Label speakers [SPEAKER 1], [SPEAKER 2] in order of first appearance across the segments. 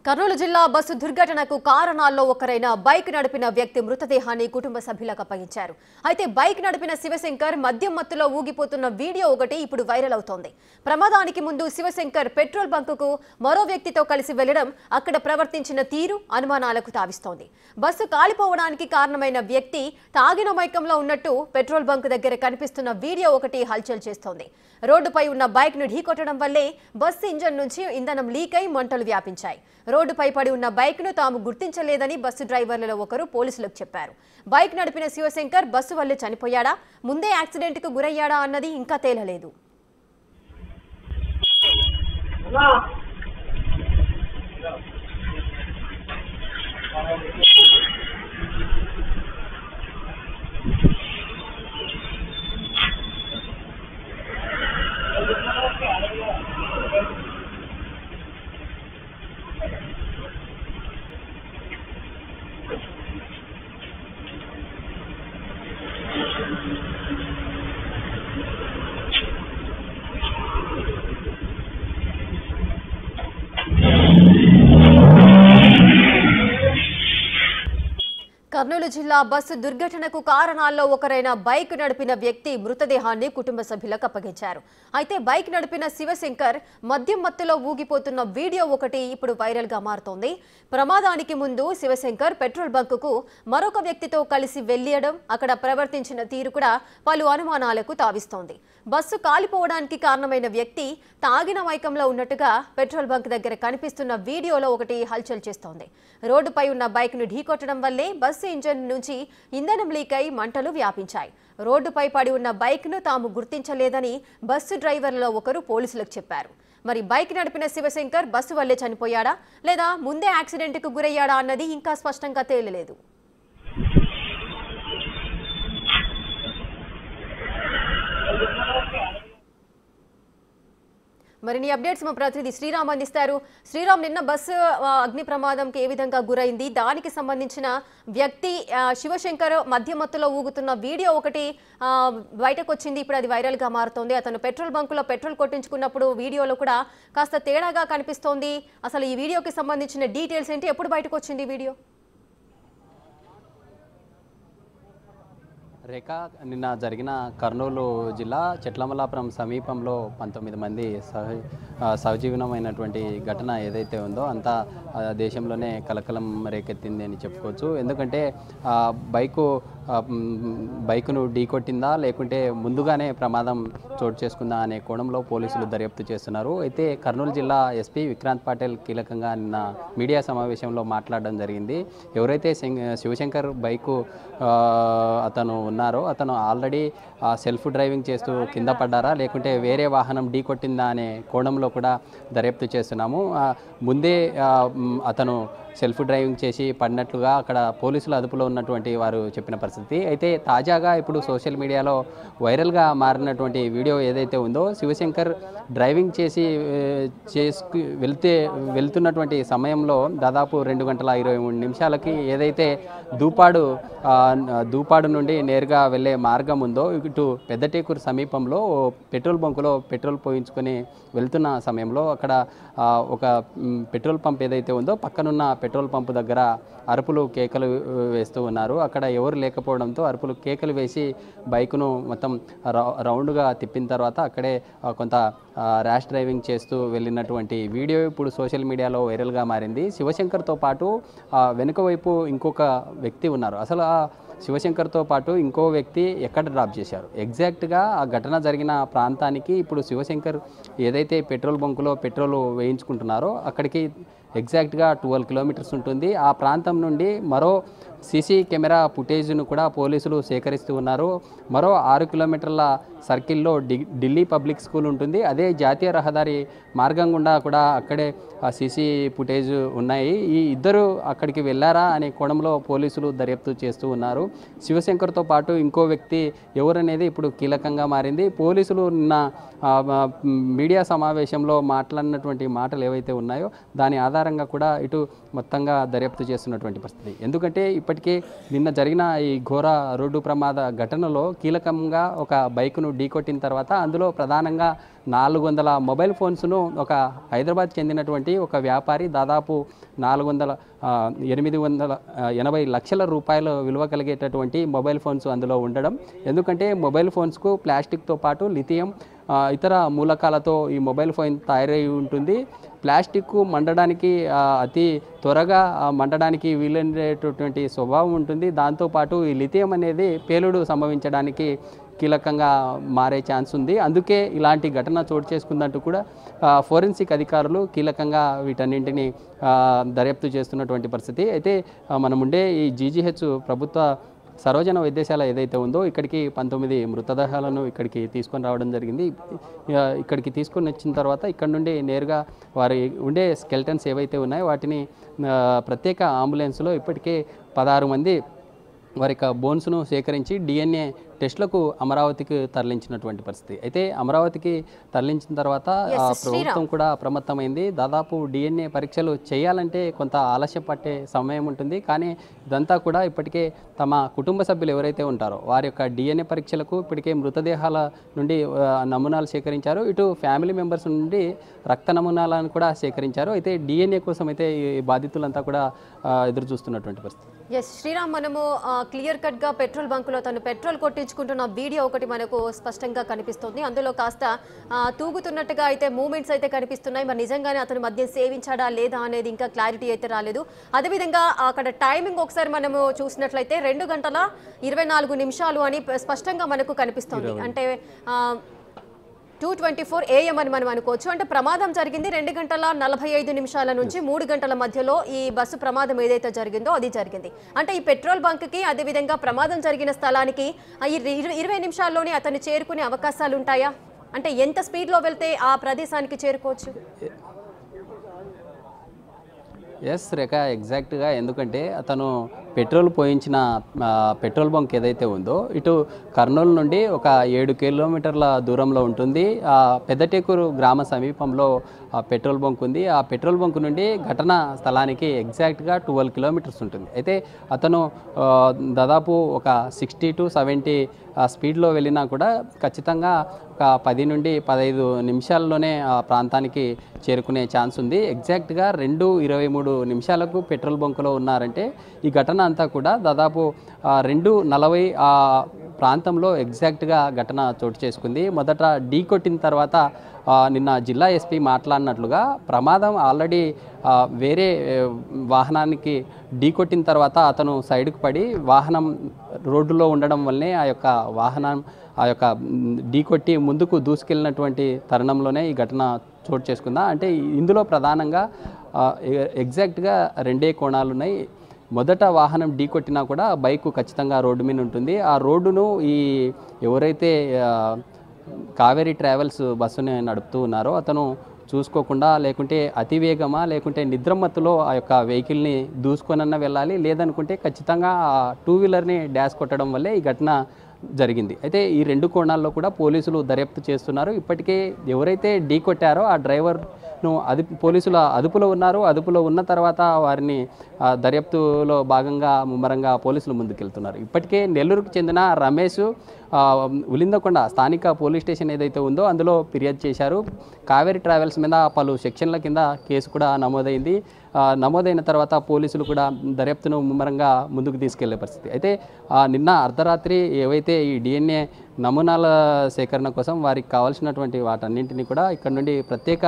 [SPEAKER 1] కర్నూలు జిల్లా బస్సు దుర్ఘటనకు కారణాల్లో ఒకరైన బైక్ నడిపిన వ్యక్తి మృతదేహాన్ని కుటుంబ సభ్యులకు అప్పగించారు. అయితే బైక్ నడిపిన శివశంకర్ మద్యం మత్తులో ఊగిపోతున్న వీడియో ఒకటి ఇప్పుడు వైరల్ అవుతోంది. ప్రమాదానికి ముందు శివశంకర్ పెట్రోల్ బంకుకు మరో వ్యక్తితో కలిసి వెళ్లడం, అక్కడ ప్రవర్తించిన తీరు అనుమానాలకు తావిస్తోంది. బస్సు కాలిపోవడానికి కారణమైన వ్యక్తి తాగిన మైకంలో ఉన్నట్టు పెట్రోల్ బంక్ దగ్గర కనిపిస్తున్న వీడియో ఒకటి హల్చల్ చేస్తోంది. రోడ్డుపై ఉన్న బైక్ ను ఢీకొట్టడం వల్లే బస్సు ఇంజన్ నుంచి ఇంధనం లీక్ అయి మంటలు వ్యాపించాయి. రోడ్డుపై పడి ఉన్న బైక్ ను తాము గుర్తించలేదని బస్సు డ్రైవర్లలో ఒకరు పోలీసులకు చెప్పారు. బైక్ నడిపిన శివశంకర్ బస్సు వల్లే చనిపోయాడా, ముందే యాక్సిడెంట్ కు గురయ్యాడా అన్నది ఇంకా తేలలేదు. కర్నూలు జిల్లా బస్సు దుర్ఘటనకు కారణాల్లో ఒకరైన బైక్ నడిపిన వ్యక్తి మృతదేహాన్ని కుటుంబ సభ్యులకు అప్పగించారు. అయితే బైక్ నడిపిన శివశంకర్ మద్యం మత్తులో ఊగిపోతున్న వీడియో ఒకటి ఇప్పుడు వైరల్ గా మారుతోంది. ప్రమాదానికి ముందు శివశంకర్ పెట్రోల్ బంకుకు మరొక వ్యక్తితో కలిసి వెళ్లడం, అక్కడ ప్రవర్తించిన తీరు కూడా పలు అనుమానాలకు తావిస్తోంది. బస్సు కాలిపోవడానికి కారణమైన వ్యక్తి తాగిన మైకంలో ఉన్నట్టుగా పెట్రోల్ బంక్ దగ్గర కనిపిస్తున్న వీడియోలో ఒకటి హల్చల్ చేస్తోంది. రోడ్డుపై ఉన్న బైక్ ను ఢీకొట్టడం వల్లే బస్సు ఇంజన్ నుంచి ఇంధనం లీక్ అయి మంటలు వ్యాపించాయి. రోడ్డుపై పడి ఉన్న బైక్ ను తాము గుర్తించలేదని బస్సు డ్రైవర్లలో ఒకరు పోలీసులకు చెప్పారు. మరి బైక్ నడిపిన శివశంకర్ బస్సు వల్లే చనిపోయాడా, లేదా ముందే యాక్సిడెంట్ కు గురయ్యాడా అన్నది ఇంకా స్పష్టంగా తేలలేదు. మరిన్ని అప్డేట్స్ మా ప్రతినిధి శ్రీరామ్ అందిస్తారు. శ్రీరామ్, నిన్న బస్సు అగ్ని ప్రమాదంకి ఏ విధంగా గురైంది, దానికి సంబంధించిన వ్యక్తి శివశంకర్ మద్యం మత్తులో ఊగుతున్న వీడియో ఒకటి బయటకు వచ్చింది. ఇప్పుడు అది వైరల్ గా మారుతోంది. అతను పెట్రోల్ బంకులో పెట్రోల్ కొట్టించుకున్నప్పుడు వీడియోలో కూడా కాస్త తేడాగా కనిపిస్తోంది. అసలు ఈ వీడియోకి సంబంధించిన డీటెయిల్స్ ఏంటి, ఎప్పుడు బయటకు వచ్చింది వీడియో?
[SPEAKER 2] రేఖ, నిన్న జరిగిన కర్నూలు జిల్లా చెట్లమలాపురం సమీపంలో 19 మంది సహజీవనమైనటువంటి ఘటన ఏదైతే ఉందో అంతా దేశంలోనే కలకలం రేకెత్తింది అని చెప్పుకోవచ్చు. ఎందుకంటే బైకును ఢీకొట్టిందా లేకుంటే ముందుగానే ప్రమాదం చోటు చేసుకుందా అనే కోణంలో పోలీసులు దర్యాప్తు చేస్తున్నారు. అయితే కర్నూలు జిల్లా ఎస్పీ విక్రాంత్ పాటిల్ కీలకంగా నిన్న మీడియా సమావేశంలో మాట్లాడడం జరిగింది. ఎవరైతే శివశంకర్ బైకు అతను ఉన్నారో అతను ఆల్రెడీ సెల్ఫ్ డ్రైవింగ్ చేస్తూ కింద పడ్డారా లేకుంటే వేరే వాహనం ఢీకొట్టిందా అనే కోణంలో కూడా దర్యాప్తు చేస్తున్నాము. ముందే అతను సెల్ఫ్ డ్రైవింగ్ చేసి పడినట్లుగా అక్కడ పోలీసుల అదుపులో ఉన్నటువంటి వారు చెప్పిన పరిస్థితి. అయితే తాజాగా ఇప్పుడు సోషల్ మీడియాలో వైరల్గా మారినటువంటి వీడియో ఏదైతే ఉందో, శివశంకర్ డ్రైవింగ్ చేసి వెళ్తున్నటువంటి సమయంలో దాదాపు 2 గంటల 23 నిమిషాలకి ఏదైతే దూపాడు నుండి నేరుగా వెళ్ళే మార్గం ఉందో, ఇటు పెద్దటేకూరు సమీపంలో పెట్రోల్ బంకులో పెట్రోల్ పోయించుకొని వెళ్తున్న సమయంలో అక్కడ ఒక పెట్రోల్ పంప్ ఏదైతే ఉందో పక్కనున్న పెట్రోల్ పంపు దగ్గర అరుపులు కేకలు వేస్తూ ఉన్నారు. అక్కడ ఎవరు లేకపోవడంతో అరుపులు కేకలు వేసి బైకును మొత్తం రౌండ్గా తిప్పిన తర్వాత అక్కడే కొంత ర్యాష్ డ్రైవింగ్ చేస్తూ వెళ్ళినటువంటి వీడియో ఇప్పుడు సోషల్ మీడియాలో వైరల్గా మారింది. శివశంకర్తో పాటు వెనుక వైపు ఇంకొక వ్యక్తి ఉన్నారు. అసలు ఆ శివశంకర్తో పాటు ఇంకో వ్యక్తి ఎక్కడ డ్రాప్ చేశారు, ఎగ్జాక్ట్గా ఆ ఘటన జరిగిన ప్రాంతానికి ఇప్పుడు శివశంకర్ ఏదైతే పెట్రోల్ బంకులో పెట్రోల్ వేయించుకుంటున్నారో అక్కడికి ఎగ్జాక్ట్గా 12 కిలోమీటర్స్ ఉంటుంది. ఆ ప్రాంతం నుండి మరో సీసీ కెమెరా ఫుటేజ్ను కూడా పోలీసులు సేకరిస్తూ ఉన్నారు. మరో 6 కిలోమీటర్ల సర్కిల్లో ఢిల్లీ పబ్లిక్ స్కూల్ ఉంటుంది. అదే జాతీయ రహదారి మార్గం గుండా కూడా అక్కడే సీసీ ఫుటేజ్ ఉన్నాయి. ఈ ఇద్దరు అక్కడికి వెళ్ళారా అనే కోణంలో పోలీసులు దర్యాప్తు చేస్తూ ఉన్నారు. శివశంకర్తో పాటు ఇంకో వ్యక్తి ఎవరనేది ఇప్పుడు కీలకంగా మారింది. పోలీసులు నిన్న మీడియా సమావేశంలో మాట్లాడినటువంటి మాటలు ఏవైతే ఉన్నాయో దాని ఆధారంగా కూడా ఇటు మొత్తంగా దర్యాప్తు చేస్తున్నటువంటి పరిస్థితి. ఎందుకంటే ఇప్పటికే నిన్న జరిగిన ఈ ఘోర రోడ్డు ప్రమాద ఘటనలో కీలకంగా ఒక బైకును ఢీకొట్టిన తర్వాత అందులో ప్రధానంగా 400 మొబైల్ ఫోన్స్ను ఒక హైదరాబాద్ చెందినటువంటి ఒక వ్యాపారి దాదాపు 880 లక్షల రూపాయల విలువ కలిగేటటువంటి మొబైల్ ఫోన్స్ అందులో ఉండడం. ఎందుకంటే మొబైల్ ఫోన్స్కు ప్లాస్టిక్తో పాటు లిథియం ఇతర మూలకాలతో ఈ మొబైల్ ఫోన్ తయారై ఉంటుంది. ప్లాస్టిక్ మండడానికి అతి త్వరగా మండడానికి వీలైనటువంటి స్వభావం ఉంటుంది. దాంతోపాటు ఈ లిథియం అనేది పేలుడు సంభవించడానికి కీలకంగా మారే ఛాన్స్ ఉంది. అందుకే ఇలాంటి ఘటన చోటు చేసుకుందంటూ కూడా ఫోరెన్సిక్ అధికారులు కీలకంగా వీటన్నింటినీ దర్యాప్తు చేస్తున్నటువంటి పరిస్థితి. అయితే మనముండే ఈ జీజీహెచ్ ప్రభుత్వ సరోజన వైద్యశాల ఏదైతే ఉందో ఇక్కడికి 19 మృతదేహాలను ఇక్కడికి తీసుకొని రావడం జరిగింది. ఇక్కడికి తీసుకొని వచ్చిన తర్వాత ఇక్కడ నుండి నేరుగా వారి ఉండే స్కెల్టన్స్ ఏవైతే ఉన్నాయో వాటిని ప్రత్యేక అంబులెన్స్లో ఇప్పటికే 16 మంది వారి యొక్క బోన్స్ను సేకరించి డిఎన్ఏ టెస్టులకు అమరావతికి తరలించినటువంటి పరిస్థితి. అయితే అమరావతికి తరలించిన తర్వాత ప్రభుత్వం కూడా అప్రమత్తమైంది. దాదాపు డిఎన్ఏ పరీక్షలు చేయాలంటే కొంత ఆలస్యం పట్టే సమయం ఉంటుంది. కానీ ఇదంతా కూడా ఇప్పటికే తమ కుటుంబ సభ్యులు ఎవరైతే ఉంటారో వారి యొక్క డిఎన్ఏ పరీక్షలకు ఇప్పటికే మృతదేహాల నుండి నమూనాలు సేకరించారు. ఇటు ఫ్యామిలీ మెంబర్స్ నుండి రక్త నమూనాలను కూడా సేకరించారు. అయితే డిఎన్ఏ కోసం అయితే ఈ బాధితులంతా కూడా ఎదురు చూస్తున్నటువంటి పరిస్థితి.
[SPEAKER 1] ఎస్ శ్రీరామ్, మనము క్లియర్ కట్గా పెట్రోల్ బంకులో తను పెట్రోల్ కొట్టించుకుంటున్న వీడియో ఒకటి మనకు స్పష్టంగా కనిపిస్తుంది. అందులో కాస్త తూగుతున్నట్టుగా అయితే మూమెంట్స్ అయితే కనిపిస్తున్నాయి. మరి నిజంగానే అతను మద్యం సేవించాడా లేదా అనేది ఇంకా క్లారిటీ అయితే రాలేదు. అదేవిధంగా అక్కడ టైమింగ్ ఒకసారి మనము చూసినట్లయితే 2:24 అని స్పష్టంగా మనకు కనిపిస్తుంది. అంటే 2:24 AM అని మనం అనుకోవచ్చు. అంటే ప్రమాదం జరిగింది 2:45 నుంచి 3 గంటల మధ్యలో ఈ బస్సు ప్రమాదం ఏదైతే జరిగిందో అది జరిగింది. అంటే ఈ పెట్రోల్ బంక్కి అదేవిధంగా ప్రమాదం జరిగిన స్థలానికి ఈ 20 నిమిషాల్లోనే అతను చేరుకునే అవకాశాలు ఉంటాయా? అంటే ఎంత స్పీడ్లో వెళ్తే ఆ ప్రదేశానికి చేరుకోవచ్చు?
[SPEAKER 2] ఎస్ రేఖ, ఎగ్జాక్ట్గా. ఎందుకంటే అతను పెట్రోల్ పోయించిన పెట్రోల్ బంక్ ఏదైతే ఉందో ఇటు కర్నూలు నుండి ఒక 7 కిలోమీటర్ల దూరంలో ఉంటుంది. పెద్దటేకూరు గ్రామ సమీపంలో పెట్రోల్ బంక్ ఉంది. ఆ పెట్రోల్ బంక్ నుండి ఘటనా స్థలానికి ఎగ్జాక్ట్గా 12 కిలోమీటర్స్ ఉంటుంది. అయితే అతను దాదాపు ఒక 60 to 70 స్పీడ్లో వెళ్ళినా కూడా ఖచ్చితంగా ఒక 10 నుండి 15 నిమిషాల్లోనే ఆ ప్రాంతానికి చేరుకునే ఛాన్స్ ఉంది. ఎగ్జాక్ట్గా 2:23 పెట్రోల్ బంకులో ఉన్నారంటే ఈ ఘటన అంతా కూడా దాదాపు 2:40 ఆ ప్రాంతంలో ఎగ్జాక్ట్గా ఘటన చోటు చేసుకుంది. మొదట ఢీ కొట్టిన తర్వాత నిన్న జిల్లా ఎస్పీ మాట్లాడినట్లుగా ప్రమాదం ఆల్రెడీ వేరే వాహనానికి ఢీ కొట్టిన తర్వాత అతను సైడ్కు పడి వాహనం రోడ్డులో ఉండడం వల్లనే ఆ యొక్క ఢీ కొట్టి ముందుకు దూసుకెళ్ళినటువంటి తరుణంలోనే ఈ ఘటన చోటు చేసుకుందా. అంటే ఇందులో ప్రధానంగా ఎగ్జాక్ట్గా 2 కోణాలు ఉన్నాయి. మొదట వాహనం ఢీ కొట్టినా కూడా బైకు ఖచ్చితంగా రోడ్డు మీద ఉంటుంది. ఆ రోడ్డును ఈ ఎవరైతే కావేరీ ట్రావెల్స్ బస్సుని నడుపుతూ ఉన్నారో అతను చూసుకోకుండా, లేకుంటే అతివేగమా, లేకుంటే నిద్రమత్తులో ఆ యొక్క వెహికల్ని దూసుకొనన్నా వెళ్ళాలి, లేదనుకుంటే ఖచ్చితంగా ఆ 2 వీలర్ని డాష్ కొట్టడం వల్లే ఈ ఘటన జరిగింది. అయితే ఈ 2 కోణాల్లో కూడా పోలీసులు దర్యాప్తు చేస్తున్నారు. ఇప్పటికే ఎవరైతే ఢీ కొట్టారో ఆ డ్రైవర్ను పోలీసుల అదుపులో ఉన్నారు. అదుపులో ఉన్న తర్వాత వారిని దర్యాప్తులో భాగంగా ముమ్మరంగా పోలీసులు ముందుకెళ్తున్నారు. ఇప్పటికే నెల్లూరుకు చెందిన రమేష్ ఉలిందకొండ స్థానిక పోలీస్ స్టేషన్ ఏదైతే ఉందో అందులో ఫిర్యాదు చేశారు. కావేరీ ట్రావెల్స్ మీద పలు సెక్షన్ల కింద కేసు కూడా నమోదైంది. నమోదైన తర్వాత పోలీసులు కూడా దర్యాప్తును ముమ్మరంగా ముందుకు తీసుకెళ్లే పరిస్థితి. అయితే నిన్న అర్ధరాత్రి ఏవైతే ఈ డిఎన్ఏ నమూనాల సేకరణ కోసం వారికి కావాల్సినటువంటి వాటన్నింటినీ కూడా ఇక్కడ నుండి ప్రత్యేక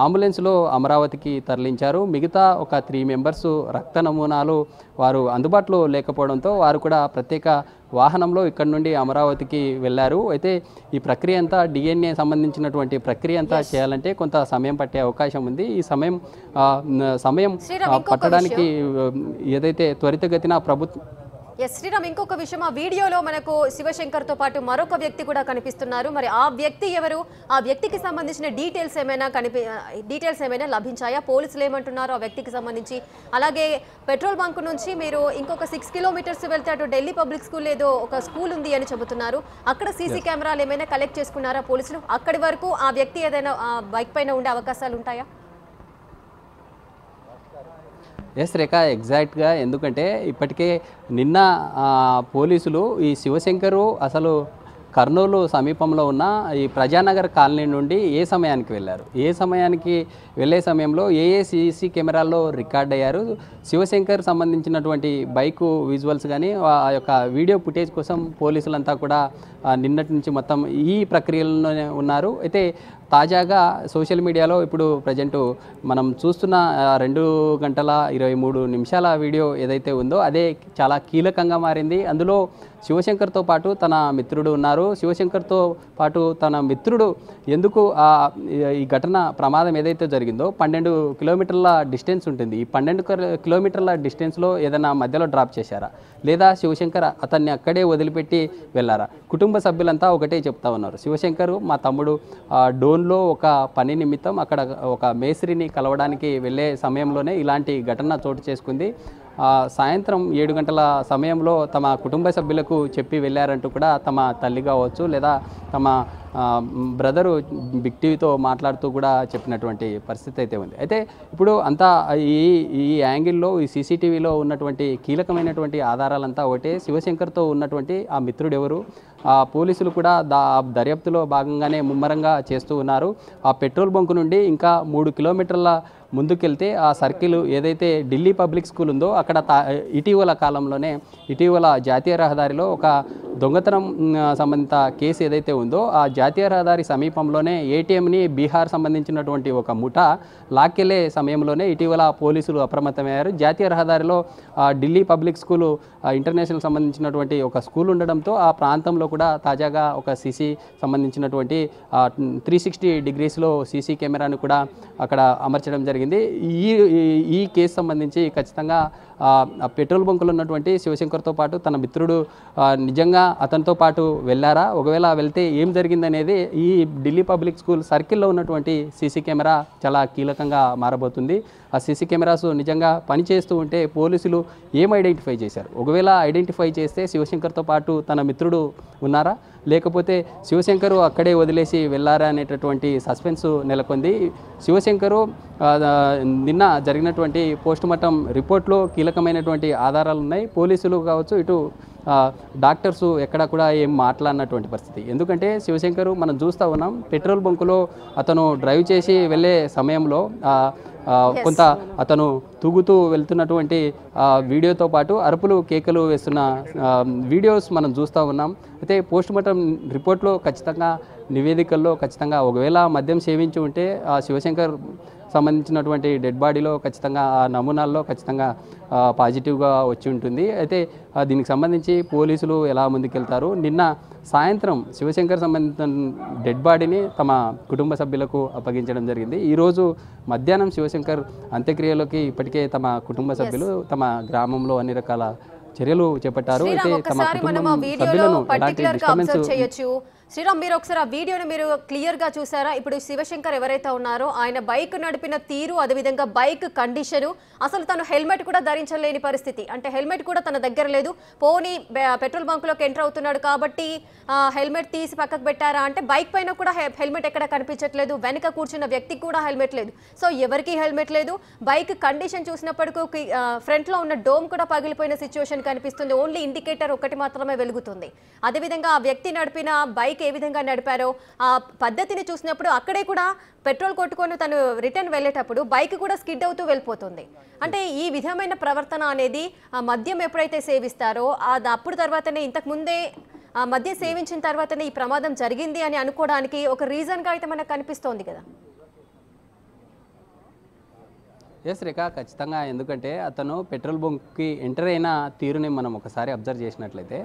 [SPEAKER 2] అంబులెన్స్లో అమరావతికి తరలించారు. మిగతా ఒక 3 మెంబర్స్ రక్త నమూనాలు వారు అందుబాటులో లేకపోవడంతో వారు కూడా ప్రత్యేక వాహనంలో ఇక్కడ నుండి అమరావతికి వెళ్ళారు. అయితే ఈ ప్రక్రియ అంతా డిఎన్ఏ సంబంధించినటువంటి ప్రక్రియ అంతా చేయాలంటే కొంత సమయం పట్టే అవకాశం ఉంది. ఈ సమయం పట్టడానికి ఏదైతే త్వరితగతిన ప్రభుత్వం
[SPEAKER 1] ఎస్ శ్రీరామ్, ఇంకొక విషయం, ఆ వీడియోలో మనకు శివశంకర్తో పాటు మరొక వ్యక్తి కూడా కనిపిస్తున్నారు. మరి ఆ వ్యక్తి ఎవరు? ఆ వ్యక్తికి సంబంధించిన డీటెయిల్స్ ఏమైనా లభించాయా? పోలీసులు ఏమంటున్నారు ఆ వ్యక్తికి సంబంధించి? అలాగే పెట్రోల్ బంక్ నుంచి మీరు ఇంకొక 6 కిలోమీటర్స్ వెళ్తే అటు ఢిల్లీ పబ్లిక్ స్కూల్ ఏదో ఒక స్కూల్ ఉంది అని చెబుతున్నారు. అక్కడ సీసీ కెమెరాలు ఏమైనా కలెక్ట్ చేసుకున్నారా పోలీసులు? అక్కడి వరకు ఆ వ్యక్తి ఏదైనా బైక్ పైన ఉండే అవకాశాలు ఉంటాయా?
[SPEAKER 2] ఎస్ రేఖ, ఎగ్జాక్ట్గా. ఎందుకంటే ఇప్పటికే నిన్న పోలీసులు ఈ శివశంకరు అసలు కర్నూలు సమీపంలో ఉన్న ఈ ప్రజానగర్ కాలనీ నుండి ఏ సమయానికి వెళ్ళారు, ఏ సమయానికి వెళ్ళే సమయంలో ఏ సీసీ కెమెరాల్లో రికార్డ్ అయ్యారు, శివశంకర్ సంబంధించినటువంటి బైకు విజువల్స్ కానీ ఆ యొక్క వీడియో ఫుటేజ్ కోసం పోలీసులంతా కూడా నిన్నటి నుంచి మొత్తం ఈ ప్రక్రియలోనే ఉన్నారు. అయితే తాజాగా సోషల్ మీడియాలో ఇప్పుడు ప్రజెంటు మనం చూస్తున్న 2 గంటల 23 నిమిషాల వీడియో ఏదైతే ఉందో అదే చాలా కీలకంగా మారింది. అందులో శివశంకర్తో పాటు తన మిత్రుడు ఉన్నారు. శివశంకర్తో పాటు తన మిత్రుడు ఎందుకు ఈ ఘటన ప్రమాదం ఏదైతే జరిగిందో 12 కిలోమీటర్ల డిస్టెన్స్ ఉంటుంది. ఈ 12 కిలోమీటర్ల డిస్టెన్స్లో ఏదైనా మధ్యలో డ్రాప్ చేశారా, లేదా శివశంకర్ అతన్ని అక్కడే వదిలిపెట్టి వెళ్ళారా? కుటుంబ సభ్యులంతా ఒకటే చెప్తా ఉన్నారు, శివశంకర్ మా తమ్ముడు డోన్లో ఒక పని నిమిత్తం అక్కడ ఒక మేస్త్రిని కలవడానికి వెళ్ళే సమయంలోనే ఇలాంటి ఘటన చోటు చేసుకుంది. సాయంత్రం 7 గంటల సమయంలో తమ కుటుంబ సభ్యులకు చెప్పి వెళ్ళారంటూ కూడా తమ తల్లి కావచ్చు లేదా తమ బ్రదరు బిగ్ టీవీతో మాట్లాడుతూ కూడా చెప్పినటువంటి పరిస్థితి అయితే ఉంది. అయితే ఇప్పుడు అంతా ఈ యాంగిల్లో ఈ సీసీటీవీలో ఉన్నటువంటి కీలకమైనటువంటి ఆధారాలంతా ఒకటే, శివశంకర్తో ఉన్నటువంటి ఆ మిత్రుడు ఎవరు, పోలీసులు కూడా దర్యాప్తులో భాగంగానే ముమ్మరంగా చేస్తూ ఉన్నారు. ఆ పెట్రోల్ బంకు నుండి ఇంకా 3 కిలోమీటర్ల ముందుకెళ్తే ఆ సర్కిల్ ఏదైతే ఢిల్లీ పబ్లిక్ స్కూల్ ఉందో అక్కడ ఇటీవల కాలంలోనే ఇటీవల జాతీయ రహదారిలో ఒక దొంగతనం సంబంధిత కేసు ఏదైతే ఉందో ఆ జాతీయ రహదారి సమీపంలోనే ఏటీఎంని బీహార్ సంబంధించినటువంటి ఒక ముఠా లాక్కెళ్లే సమయంలోనే ఇటీవల పోలీసులు అప్రమత్తమయ్యారు. జాతీయ రహదారిలో ఢిల్లీ పబ్లిక్ స్కూలు ఇంటర్నేషనల్ సంబంధించినటువంటి ఒక స్కూల్ ఉండడంతో ఆ ప్రాంతంలో కూడా తాజాగా ఒక సీసీ సంబంధించినటువంటి 360 డిగ్రీస్లో సీసీ కెమెరాను కూడా అక్కడ అమర్చడం జరిగింది. ఈ కేసు సంబంధించి ఖచ్చితంగా పెట్రోల్ బంకులో ఉన్నటువంటి శివశంకర్తో పాటు తన మిత్రుడు నిజంగా అతనితో పాటు వెళ్ళారా, ఒకవేళ వెళ్తే ఏం జరిగిందనేది ఈ ఢిల్లీ పబ్లిక్ స్కూల్ సర్కిల్లో ఉన్నటువంటి సీసీ కెమెరా చాలా కీలకంగా మారబోతుంది. ఆ సీసీ కెమెరాస్ నిజంగా పనిచేస్తూ ఉంటే పోలీసులు ఏం ఐడెంటిఫై చేశారు, ఒకవేళ ఐడెంటిఫై చేస్తే శివశంకర్తో పాటు తన మిత్రుడు ఉన్నారా, లేకపోతే శివశంకరు అక్కడే వదిలేసి వెళ్ళారా అనేటటువంటి సస్పెన్స్ నెలకొంది. శివశంకరు నిన్న జరిగినటువంటి పోస్టుమార్టం రిపోర్ట్లో కీలకమైనటువంటి ఆధారాలు ఉన్నాయి. పోలీసులు కావచ్చు, ఇటు డాక్టర్సు ఎక్కడ కూడా ఏం మాట్లాడినటువంటి పరిస్థితి. ఎందుకంటే శివశంకరు మనం చూస్తూ ఉన్నాం, పెట్రోల్ బంకులో అతను డ్రైవ్ చేసి వెళ్ళే సమయంలో కొంత అతను తూగుతూ వెళ్తున్నటువంటి వీడియోతో పాటు అరుపులు కేకలు వేస్తున్న వీడియోస్ మనం చూస్తూ ఉన్నాం. అయితే పోస్టుమార్టం రిపోర్ట్లో ఖచ్చితంగా నివేదికల్లో ఖచ్చితంగా ఒకవేళ మద్యం సేవించి ఉంటే శివశంకర్ సంబంధించినటువంటి డెడ్ బాడీలో ఖచ్చితంగా ఆ నమూనాల్లో ఖచ్చితంగా పాజిటివ్గా వచ్చి ఉంటుంది. అయితే దీనికి సంబంధించి పోలీసులు ఎలా ముందుకెళ్తారు, నిన్న సాయంత్రం శివశంకర్ సంబంధించిన డెడ్ బాడీని తమ కుటుంబ సభ్యులకు అప్పగించడం జరిగింది. ఈరోజు మధ్యాహ్నం శివశంకర్ అంత్యక్రియలోకి ఇప్పటికే తమ కుటుంబ సభ్యులు తమ గ్రామంలో అన్ని రకాల చర్యలు చేపట్టారు. అయితే తమ కుటుంబం సభ్యులను ఎలాంటి డిస్టర్బెన్స్
[SPEAKER 1] శ్రీరామ్, మీరు ఒకసారి ఆ వీడియోని మీరు క్లియర్ గా చూసారా? ఇప్పుడు శివశంకర్ ఎవరైతే ఉన్నారో ఆయన బైక్ నడిపిన తీరు, అదేవిధంగా బైక్ కండిషను, అసలు తను హెల్మెట్ కూడా ధరించలేని పరిస్థితి, అంటే హెల్మెట్ కూడా తన దగ్గర లేదు. పోనీ పెట్రోల్ బంకులోకి ఎంటర్ అవుతున్నాడు కాబట్టి హెల్మెట్ తీసి పక్కకు పెట్టారా అంటే బైక్ పైన కూడా హెల్మెట్ ఎక్కడ కనిపించట్లేదు, వెనక కూర్చున్న వ్యక్తికి కూడా హెల్మెట్ లేదు. సో ఎవరికి హెల్మెట్ లేదు. బైక్ కండిషన్ చూసినప్పటికీ ఫ్రంట్ లో ఉన్న డోమ్ కూడా పగిలిపోయిన సిచ్యువేషన్ కనిపిస్తుంది. ఓన్లీ ఇండికేటర్ ఒకటి మాత్రమే వెలుగుతుంది. అదేవిధంగా ఆ వ్యక్తి నడిపిన బైక్ ఏ విధంగా నడిపారో ఆ పద్ధతిని చూసినప్పుడు అక్కడే కూడా పెట్రోల్ కొట్టుకొని తను రిటర్న్ వెళ్ళేటప్పుడు బైక్ కూడా స్కిడ్ అవుతూ వెళ్ళిపోతుంది. అంటే ఈ విధమైన ప్రవర్తన అనేది మద్యం ఎప్పుడైతే సేవిస్తారో అప్పుడు తర్వాతనే, ఇంతకు ముందే మద్యం సేవించిన తర్వాతనే ఈ ప్రమాదం జరిగింది అని అనుకోవడానికి ఒక రీజన్గా అయితే మనకు కనిపిస్తోంది కదా.
[SPEAKER 2] ఎస్ రేఖ, ఖచ్చితంగా. ఎందుకంటే అతను పెట్రోల్ బంక్కి ఎంటర్ అయిన తీరుని మనం ఒకసారి అబ్జర్వ్ చేసినట్లయితే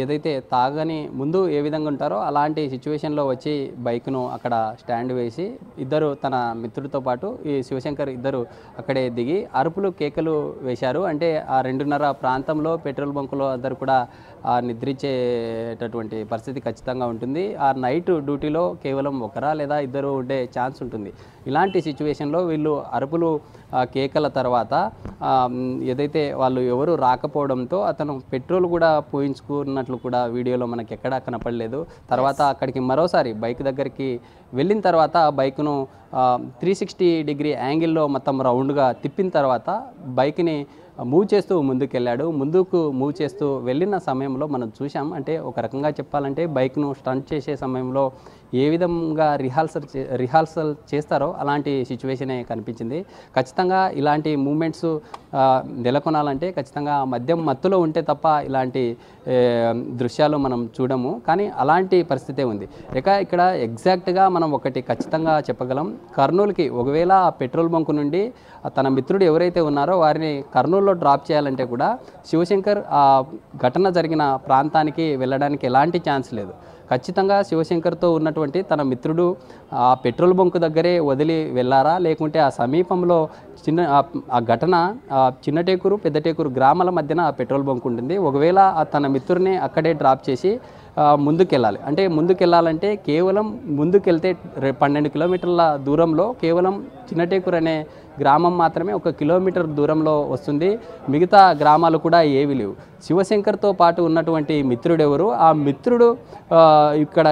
[SPEAKER 2] ఏదైతే తాగని ముందు ఏ విధంగా ఉంటారో అలాంటి సిచ్యువేషన్లో వచ్చి బైక్ను అక్కడ స్టాండ్ వేసి ఇద్దరు తన మిత్రుడితో పాటు ఈ శివశంకర్ ఇద్దరు అక్కడే దిగి అరుపులు కేకలు వేశారు. అంటే ఆ 2:30 ప్రాంతంలో పెట్రోల్ బంకులో అందరు కూడా నిద్రించేటటువంటి పరిస్థితి ఖచ్చితంగా ఉంటుంది. ఆ నైట్ డ్యూటీలో కేవలం ఒకరా లేదా ఇద్దరు ఉండే ఛాన్స్ ఉంటుంది. ఇలాంటి సిచ్యువేషన్లో వీళ్ళు అరుపులు కేకల తర్వాత ఏదైతే వాళ్ళు ఎవరు రాకపోవడంతో అతను పెట్రోల్ కూడా పోయించుకున్నట్లు కూడా వీడియోలో మనకి ఎక్కడా కనపడలేదు. తర్వాత అక్కడికి మరోసారి బైక్ దగ్గరికి వెళ్ళిన తర్వాత బైక్ను 360 డిగ్రీ యాంగిల్లో మొత్తం రౌండ్గా తిప్పిన తర్వాత బైక్ని మూవ్ చేస్తూ ముందుకెళ్ళాడు. ముందుకు మూవ్ చేస్తూ వెళ్ళిన సమయంలో మనం చూసాం. అంటే ఒక రకంగా చెప్పాలంటే బైక్ను స్టంట్ చేసే సమయంలో ఏ విధంగా రిహార్సల్ చేస్తారో అలాంటి సిచ్యువేషనే కనిపించింది. ఖచ్చితంగా ఇలాంటి మూమెంట్స్ నెలకొనాలంటే ఖచ్చితంగా మద్యం మత్తులో ఉంటే తప్ప ఇలాంటి దృశ్యాలు మనం చూడము. కానీ అలాంటి పరిస్థితే ఉంది. ఇక ఇక్కడ ఎగ్జాక్ట్గా మనం ఒకటి ఖచ్చితంగా చెప్పగలం. కర్నూలుకి ఒకవేళ ఆ పెట్రోల్ బంకు నుండి తన మిత్రుడు ఎవరైతే ఉన్నారో వారిని కర్నూలులో డ్రాప్ చేయాలంటే కూడా శివశంకర్ ఆ ఘటన జరిగిన ప్రాంతానికి వెళ్ళడానికి ఎలాంటి ఛాన్స్ లేదు. ఖచ్చితంగా శివశంకర్తో ఉన్నటువంటి తన మిత్రుడు ఆ పెట్రోల్ బంకు దగ్గరే వదిలి వెళ్ళారా, లేకుంటే ఆ సమీపంలో ఆ ఘటన చిన్నటేకూరు పెద్దటేకూరు గ్రామాల మధ్యన ఆ పెట్రోల్ బంక్ ఉంటుంది. ఒకవేళ తన మిత్రుడిని అక్కడే డ్రాప్ చేసి ముందుకెళ్ళాలి. అంటే ముందుకెళ్ళాలంటే కేవలం ముందుకెళ్తే 12 కిలోమీటర్ల దూరంలో కేవలం చిన్నటేకూరు అనే గ్రామం మాత్రమే 1 కిలోమీటర్ దూరంలో వస్తుంది. మిగతా గ్రామాలు కూడా ఏవి లేవు. శివశంకర్తో పాటు ఉన్నటువంటి మిత్రుడు ఎవరు, ఆ మిత్రుడు ఇక్కడ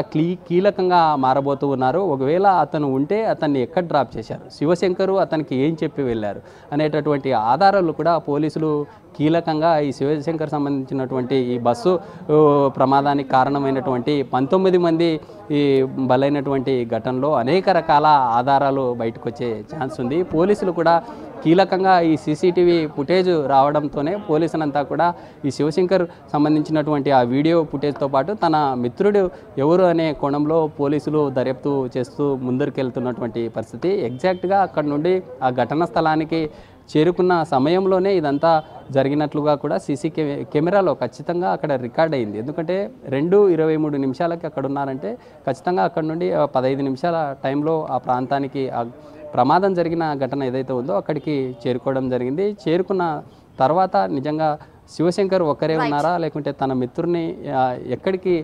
[SPEAKER 2] కీలకంగా మారబోతూ ఉన్నారు. ఒకవేళ అతను ఉంటే అతన్ని ఎక్కడ డ్రాప్ చేశారు, శివశంకరు అతనికి ఏం చెప్పి వెళ్ళారు అనేటటువంటి ఆధారాలు కూడా పోలీసులు కీలకంగా ఈ శివశంకర్ సంబంధించినటువంటి ఈ బస్సు ప్రమాదానికి కారణమైనటువంటి 19 మంది ఈ బలైనటువంటి ఘటనలో అనేక రకాల ఆధారాలు బయటకు వచ్చే ఛాన్స్ ఉంది. పోలీసులు కూడా కీలకంగా ఈ సీసీటీవీ ఫుటేజ్ రావడంతోనే పోలీసులంతా కూడా ఈ శివశంకర్ సంబంధించినటువంటి ఆ వీడియో ఫుటేజ్తో పాటు తన మిత్రుడు ఎవరు అనే కోణంలో పోలీసులు దర్యాప్తు చేస్తూ ముందరికెళ్తున్నటువంటి పరిస్థితి. ఎగ్జాక్ట్గా అక్కడ నుండి ఆ ఘటనా స్థలానికి చేరుకున్న సమయంలోనే ఇదంతా జరిగినట్లుగా కూడా సీసీ కెమెరాలో ఖచ్చితంగా అక్కడ రికార్డ్ అయింది. ఎందుకంటే 2:23 నిమిషాలకి అక్కడ ఉన్నారంటే ఖచ్చితంగా అక్కడ నుండి 15 నిమిషాల టైంలో ఆ ప్రాంతానికి ప్రమాదం జరిగిన ఘటన ఏదైతే ఉందో అక్కడికి చేరుకోవడం జరిగింది. చేరుకున్న తర్వాత నిజంగా శివశంకర్ ఒక్కరే ఉన్నారా, లేకుంటే తన మిత్రుడిని ఎక్కడికి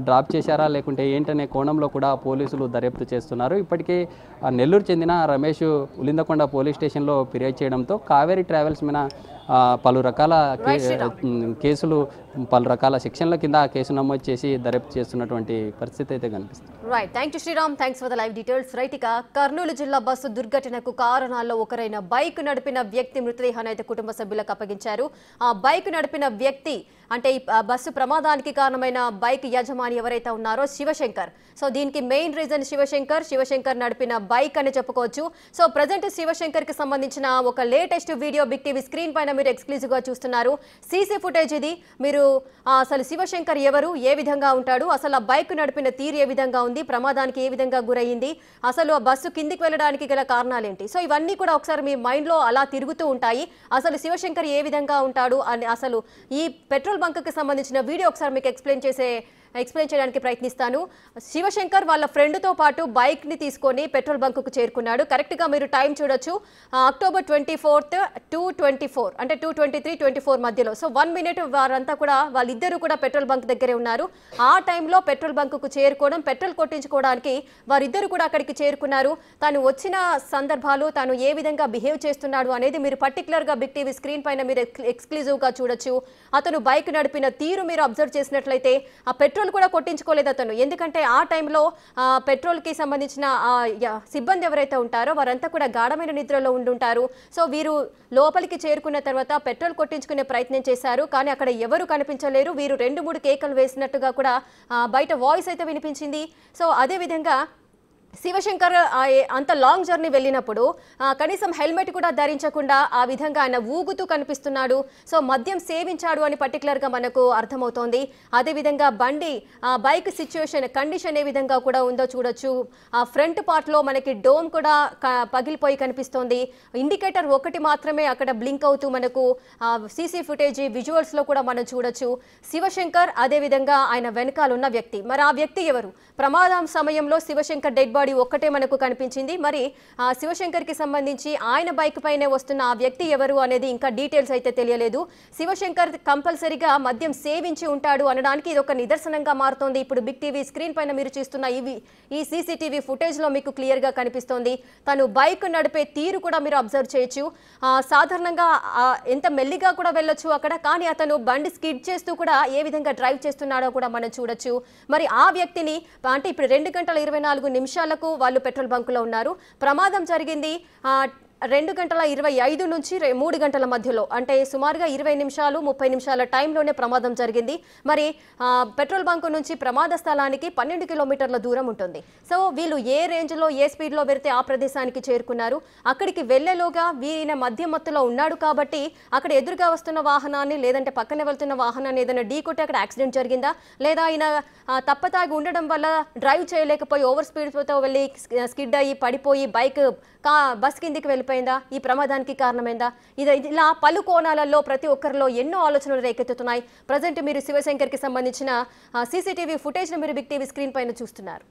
[SPEAKER 2] డ్రాప్ చేశారా, లేకుంటే ఏంటనే కోణంలో కూడా పోలీసులు దర్యాప్తు చేస్తున్నారు. ఇప్పటికే నెల్లూరు చెందిన రమేష్ ఉలిందకొండ పోలీస్ స్టేషన్లో ఫిర్యాదు చేయడంతో కావేరీ ట్రావెల్స్ మీద పలు రకాల కేసులు పలు రకాల సెక్షన్ల కింద కేసు నమోదు చేసి దర్యాప్తు చేస్తున్నటువంటి పరిస్థితి అయితే కనిపిస్తుంది.
[SPEAKER 1] Right, thank you Sriram, thanks for the live details. Right, ఇక కర్నూలు జిల్లా బస్సు దుర్ఘటనకు కారణాల్లో ఒకరైన బైక్ నడిపిన వ్యక్తి మృతదేహాన్ని అయితే కుటుంబ సభ్యులకు అప్పగించారు. ఆ బైక్ నడిపిన వ్యక్తి అంటే ఈ బస్సు ప్రమాదానికి కారణమైన బైక్ యజమాని ఎవరైతే ఉన్నారో శివశంకర్. సో దీనికి మెయిన్ రీజన్ శివశంకర్ నడిపిన బైక్ అని చెప్పుకోవచ్చు. సో ప్రజెంట్ శివశంకర్ కి సంబంధించిన ఒక latest video big TV screen పైన మీరు ఎక్స్క్లూజివ్ గా చూస్తున్నారు. సీసీ ఫుటేజ్ ఇది. మీరు అసలు శివశంకర్ ఎవరు, ఏ విధంగా ఉంటాడు, అసలు ఆ బైక్ నడిపిన తీరు ఏ విధంగా ఉంది, ప్రమాదానికి ఏ విధంగా గురయ్యింది, అసలు ఆ బస్సు కిందికి వెళ్ళడానికి గల కారణాలు ఏంటి, సో ఇవన్నీ కూడా ఒకసారి మీ మైండ్ లో అలా తిరుగుతూ ఉంటాయి. అసలు శివశంకర్ ఏ విధంగా ఉంటాడు అని అసలు ఈ పెట్రోల్ బంక్ కి సంబంధించిన వీడియో ఒకసారి మీకు ఎక్స్ప్లెయిన్ చేయడానికి ప్రయత్నిస్తాను. శివశంకర్ వాళ్ళ ఫ్రెండ్తో పాటు బైక్ని తీసుకొని పెట్రోల్ బంకుకు చేరుకున్నాడు. కరెక్ట్గా మీరు టైం చూడొచ్చు, అక్టోబర్ 24 2:24 అంటే 2:23-24 మధ్యలో. సో 1 మినిట్ వాళ్ళిద్దరూ కూడా పెట్రోల్ బంక్ దగ్గరే ఉన్నారు. ఆ టైంలో పెట్రోల్ బంకుకు చేరుకోవడం, పెట్రోల్ కొట్టించుకోవడానికి వారిద్దరు కూడా అక్కడికి చేరుకున్నారు. తాను వచ్చిన సందర్భాలు, తాను ఏ విధంగా బిహేవ్ చేస్తున్నాడు అనేది మీరు పర్టికులర్గా బిగ్ టీవీ స్క్రీన్ పైన మీరు ఎక్స్క్లూజివ్గా చూడొచ్చు. అతను బైక్ నడిపిన తీరు మీరు అబ్జర్వ్ చేసినట్లయితే ఆ పెట్రోల్ కూడా కొట్టించుకోలేదు అతను. ఎందుకంటే ఆ టైంలో పెట్రోల్ కి సంబంధించిన సిబ్బంది ఎవరైతే ఉంటారో వారంతా కూడా గాఢమైన నిద్రలో ఉండుంటారు. సో వీరు లోపలికి చేరుకున్న తర్వాత పెట్రోల్ కొట్టించుకునే ప్రయత్నం చేశారు. కానీ అక్కడ ఎవరు కనిపించలేరు. వీరు 2-3 కేకలు వేసినట్టుగా కూడా బయట వాయిస్ అయితే వినిపించింది. సో అదే విధంగా శివశంకర్ అంత లాంగ్ జర్నీ వెళ్ళినప్పుడు కనీసం హెల్మెట్ కూడా ధరించకుండా ఆ విధంగా ఆయన ఊగుతూ కనిపిస్తున్నాడు. సో మద్యం సేవించాడు అని పర్టికులర్గా మనకు అర్థమవుతోంది. అదేవిధంగా బైక్ సిచ్యువేషన్ కండిషన్ ఏ విధంగా కూడా ఉందో చూడొచ్చు. ఆ ఫ్రంట్ పార్ట్లో మనకి డోమ్ కూడా పగిలిపోయి కనిపిస్తోంది. ఇండికేటర్ ఒకటి మాత్రమే అక్కడ బ్లింక్ అవుతూ మనకు సీసీ ఫుటేజ్ విజువల్స్లో కూడా మనం చూడొచ్చు. శివశంకర్ అదేవిధంగా ఆయన వెనకాల ఉన్న వ్యక్తి, మరి ఆ వ్యక్తి ఎవరు? ప్రమాదం సమయంలో శివశంకర్ డెడ్ బాడీ బాడీ ఒక్కటే మనకు కనిపించింది. మరి శివశంకర్ కి సంబంధించి ఆయన బైక్ పైనే వస్తున్న ఆ వ్యక్తి ఎవరు అనేది ఇంకా డీటెయిల్స్ అయితే తెలియలేదు. శివశంకర్ కంపల్సరీగా మద్యం సేవించి ఉంటాడు అనడానికి ఇది ఒక నిదర్శనంగా మారుతోంది. ఇప్పుడు బిగ్ టీవీ స్క్రీన్ పైన మీరు చూస్తున్న ఈ సీసీటీవీ ఫుటేజ్ లో మీకు క్లియర్ గా కనిపిస్తోంది. తను బైక్ నడిపే తీరు కూడా మీరు అబ్జర్వ్ చేయొచ్చు. సాధారణంగా ఎంత మెల్లిగా కూడా వెళ్ళొచ్చు అక్కడ, కానీ అతను బండి స్కిడ్ చేస్తూ కూడా ఏ విధంగా డ్రైవ్ చేస్తున్నాడో కూడా మనం చూడొచ్చు. మరి ఆ వ్యక్తిని అంటే ఇప్పుడు 2:24 వాళ్ళు పెట్రోల్ బంకులో ఉన్నారు. ప్రమాదం జరిగింది 2:25 నుంచి 3 గంటల మధ్యలో, అంటే సుమారుగా 20 నిమిషాలు 30 నిమిషాల టైంలోనే ప్రమాదం జరిగింది. మరి పెట్రోల్ బంకు నుంచి ప్రమాద స్థలానికి 12 కిలోమీటర్ల దూరం ఉంటుంది. సో వీళ్ళు ఏ రేంజ్లో ఏ స్పీడ్లో వెళ్తే ఆ ప్రదేశానికి చేరుకున్నారు. అక్కడికి వెళ్లేలోగా వీరిన మధ్య మత్తులో ఉన్నాడు కాబట్టి అక్కడ ఎదురుగా వస్తున్న వాహనాన్ని లేదంటే పక్కన వెళ్తున్న వాహనాన్ని ఏదైనా ఢీకొట్టి అక్కడ యాక్సిడెంట్ జరిగిందా, లేదా ఆయన తప్పతాగి ఉండడం వల్ల డ్రైవ్ చేయలేకపోయి ఓవర్ స్పీడ్తో వెళ్ళి స్కిడ్ అయ్యి పడిపోయి బస్ కిందికి వెళ్ళిపోయిందా, ఈ ప్రమాదానికి కారణమైందా? ఇలా పలు కోణాలలో ప్రతి ఒక్కరిలో ఎన్నో ఆలోచనలు రేకెత్తుతున్నాయి. ప్రజెంట్ మీరు శివశంకర్ కి సంబంధించిన సీసీటీవీ ఫుటేజ్ ను మీరు బిగ్ టీవీ స్క్రీన్ పైన చూస్తున్నారు.